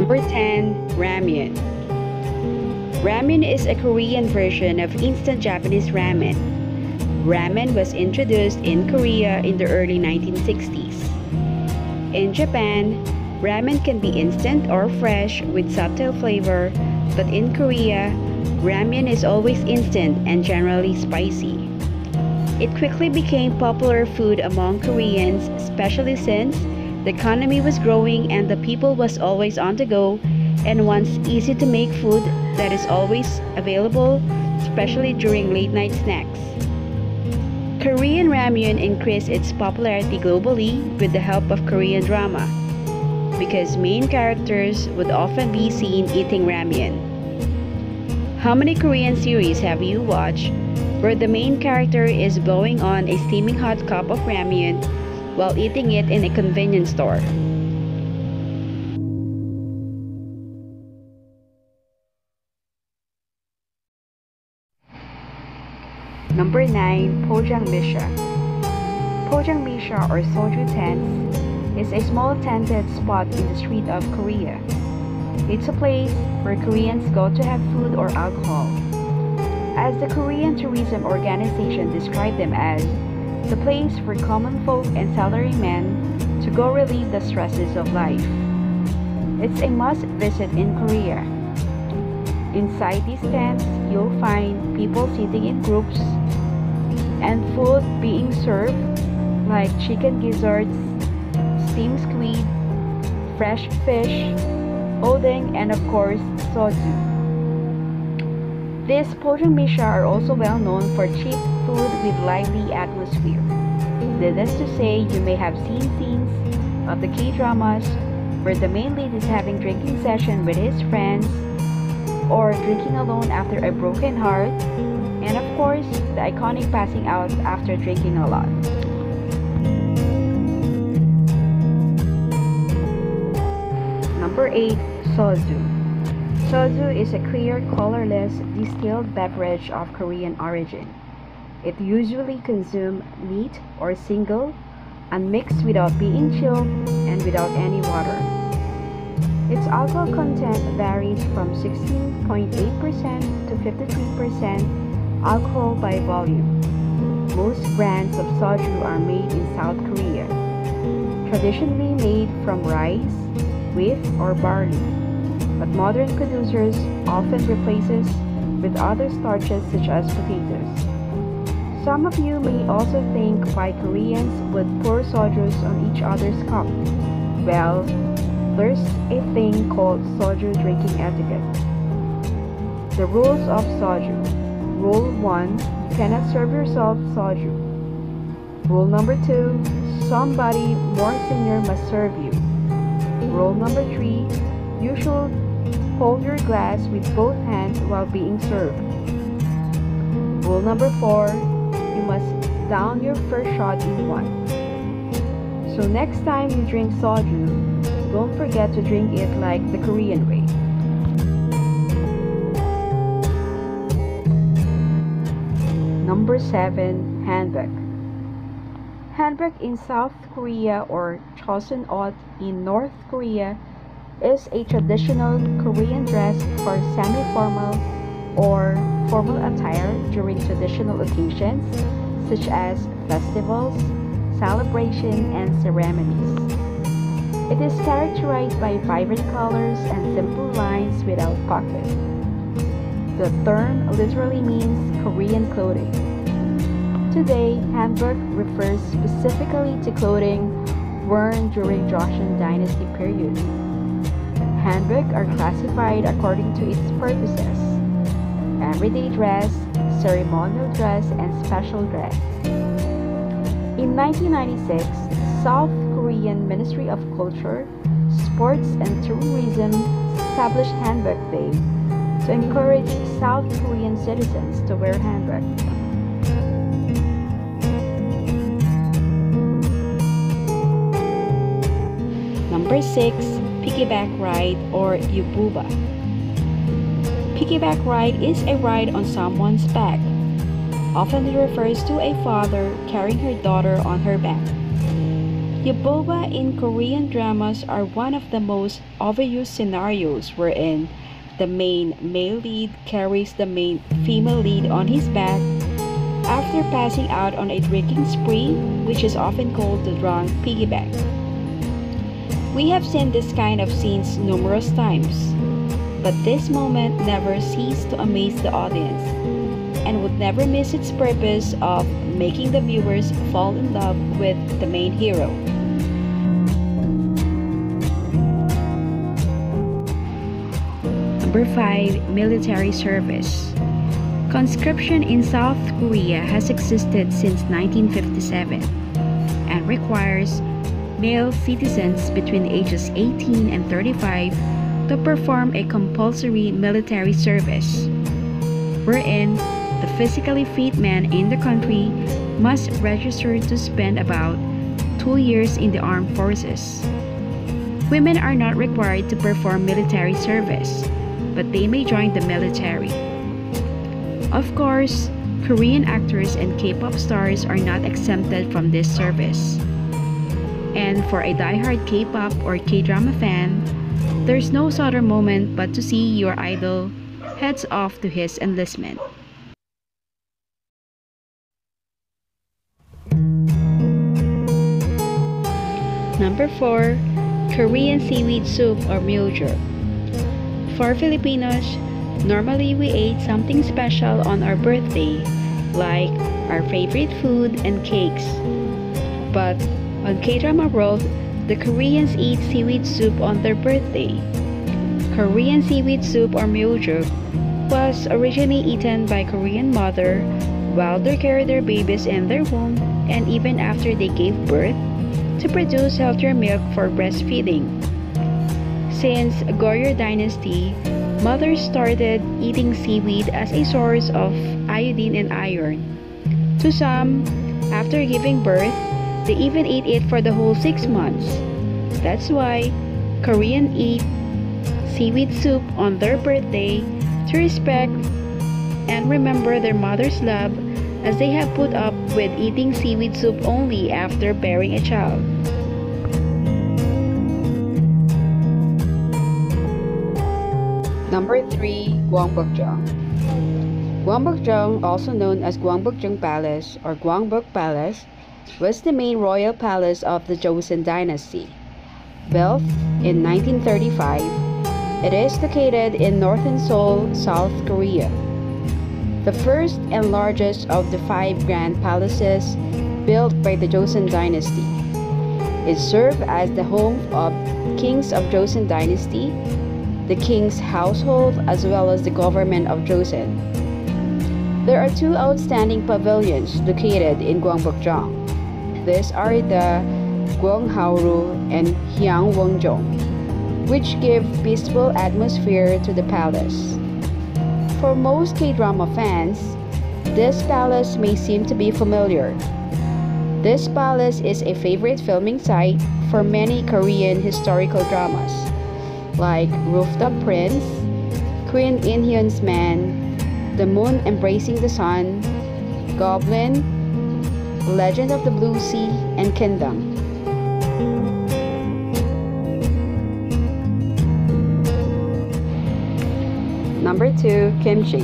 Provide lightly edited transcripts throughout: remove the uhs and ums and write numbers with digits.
Number 10. Ramen. Ramen is a Korean version of instant Japanese ramen. Ramen was introduced in Korea in the early 1960s. In Japan, ramen can be instant or fresh with subtle flavor, but in Korea, ramen is always instant and generally spicy. It quickly became popular food among Koreans, especially since the economy was growing and the people was always on the go and wants easy to make food that is always available, especially during late night snacks. Korean ramen increased its popularity globally with the help of Korean drama, because main characters would often be seen eating ramen. How many Korean series have you watched where the main character is blowing on a steaming hot cup of ramen while eating it in a convenience store? Number 9. Pojangmisha. Pojangmisha or soju tents is a small tented spot in the street of Korea. It's a place where Koreans go to have food or alcohol. As the Korean Tourism Organization described them as the place for common folk and salarymen to go relieve the stresses of life. It's a must visit in Korea. Inside these tents, you'll find people sitting in groups and food being served like chicken gizzards, steamed squid, fresh fish, odeng, and of course, soju. These pojangmisha are also well known for cheap food with lively atmosphere. Needless to say, you may have seen scenes of the K-dramas where the main lead is having drinking session with his friends or drinking alone after a broken heart, and of course, the iconic passing out after drinking a lot. Number 8. Soju. Soju is a clear, colorless, distilled beverage of Korean origin. It usually consumed neat or single, unmixed without being chilled, and without any water. Its alcohol content varies from 16.8% to 53% alcohol by volume. Most brands of soju are made in South Korea, traditionally made from rice, wheat, or barley, but modern producers often replaces with other starches such as potatoes. Some of you may also think why Koreans would pour sojus on each other's cup. Well, there's a thing called soju drinking etiquette. The rules of soju. Rule 1. You cannot serve yourself soju. Rule number 2. Somebody more senior must serve you. Rule number 3. You should hold your glass with both hands while being served. Rule number 4. You must down your first shot in one. So next time you drink soju, don't forget to drink it like the Korean way. Number 7. Handbook. Handbook in South Korea or chosunot in North Korea is a traditional Korean dress for semi-formal or formal attire during traditional occasions such as festivals, celebration, and ceremonies. It is characterized by vibrant colors and simple lines without pockets. The term literally means Korean clothing. Today, handbook refers specifically to clothing worn during Joseon Dynasty period. Handbook are classified according to its purposes: everyday dress, ceremonial dress, and special dress. In 1996, South Korean Ministry of Culture, Sports and Tourism established Handbook Day to encourage South Korean citizens to wear handbook. Number 6. Piggyback ride or yububa. Piggyback ride is a ride on someone's back. Often it refers to a father carrying her daughter on her back. Yuboba in Korean dramas are one of the most overused scenarios wherein the main male lead carries the main female lead on his back after passing out on a drinking spree, which is often called the drunk piggyback. We have seen this kind of scenes numerous times, but this moment never ceased to amaze the audience and would never miss its purpose of making the viewers fall in love with the main hero. Number 5. Military service. Conscription in South Korea has existed since 1957 and requires male citizens between the ages 18 and 35 to perform a compulsory military service, wherein the physically fit man in the country must register to spend about 2 years in the armed forces. Women are not required to perform military service, but they may join the military. Of course, Korean actors and K-pop stars are not exempted from this service. And for a die-hard K-pop or K-drama fan, there's no sadder moment but to see your idol heads off to his enlistment. Number 4. Korean seaweed soup or myeojok. For Filipinos, normally we ate something special on our birthday, like our favorite food and cakes. But on K-drama world, the Koreans eat seaweed soup on their birthday. Korean seaweed soup or myeojok was originally eaten by Korean mother while they carried their babies in their womb and even after they gave birth to produce healthier milk for breastfeeding. Since Goryeo dynasty, mothers started eating seaweed as a source of iodine and iron. To some, after giving birth, they even eat it for the whole 6 months. That's why Koreans eat seaweed soup on their birthday to respect and remember their mother's love, as they have put up with eating seaweed soup only after bearing a child. Number 3. Gwangbok. Gwangbok, also known as Gwangbok Palace or Gwangbok Palace, was the main royal palace of the Joseon dynasty. Built in 1935, it is located in northern Seoul, South Korea. The first and largest of the 5 grand palaces built by the Joseon dynasty. It served as the home of kings of Joseon dynasty, the king's household, as well as the government of Joseon. There are 2 outstanding pavilions located in Gwangbok. These are the Gwanghauru and Hyeongwongjong, which give peaceful atmosphere to the palace. For most K-drama fans, this palace may seem to be familiar. This palace is a favorite filming site for many Korean historical dramas, like Rooftop Prince, Queen In-hyun's Man, The Moon Embracing the Sun, Goblin, Legend of the Blue Sea, and Kingdom. Number 2. Kimchi.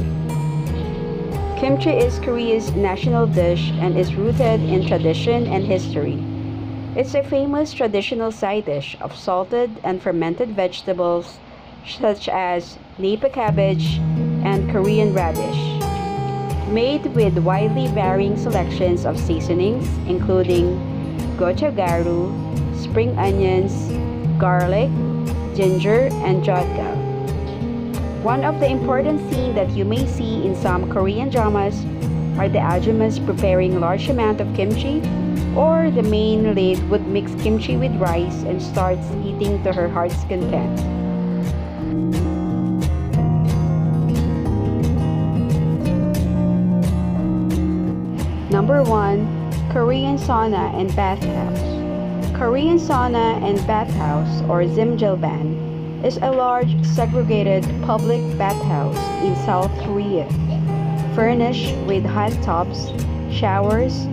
Kimchi is Korea's national dish and is rooted in tradition and history. It's a famous traditional side dish of salted and fermented vegetables such as Napa cabbage and Korean radish, made with widely varying selections of seasonings including gochugaru, spring onions, garlic, ginger, and jodga. One of the important scenes that you may see in some Korean dramas are the ajumas preparing large amount of kimchi, or the main lead would mix kimchi with rice and starts eating to her heart's content. Number 1. Korean sauna and bathhouse. Korean sauna and bathhouse, or Jjimjilban, is a large segregated public bathhouse in South Korea, furnished with hot tubs, showers,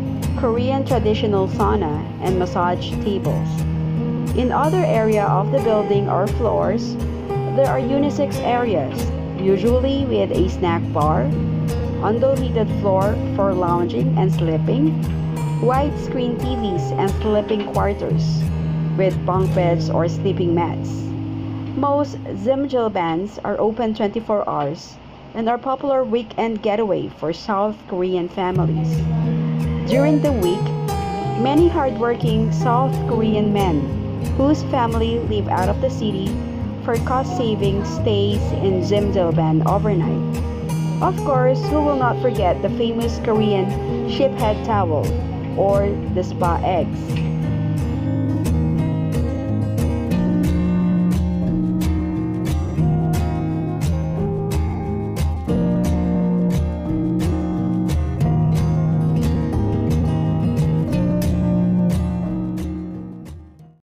Korean traditional sauna, and massage tables. In other area of the building or floors, there are unisex areas, usually with a snack bar, undulated floor for lounging and sleeping, widescreen TVs and sleeping quarters, with bunk beds or sleeping mats. Most bands are open 24 hours and are popular weekend getaway for South Korean families. During the week, many hardworking South Korean men whose family live out of the city for cost-saving stays in Zimjilban overnight. Of course, who will not forget the famous Korean sheephead towel or the spa eggs?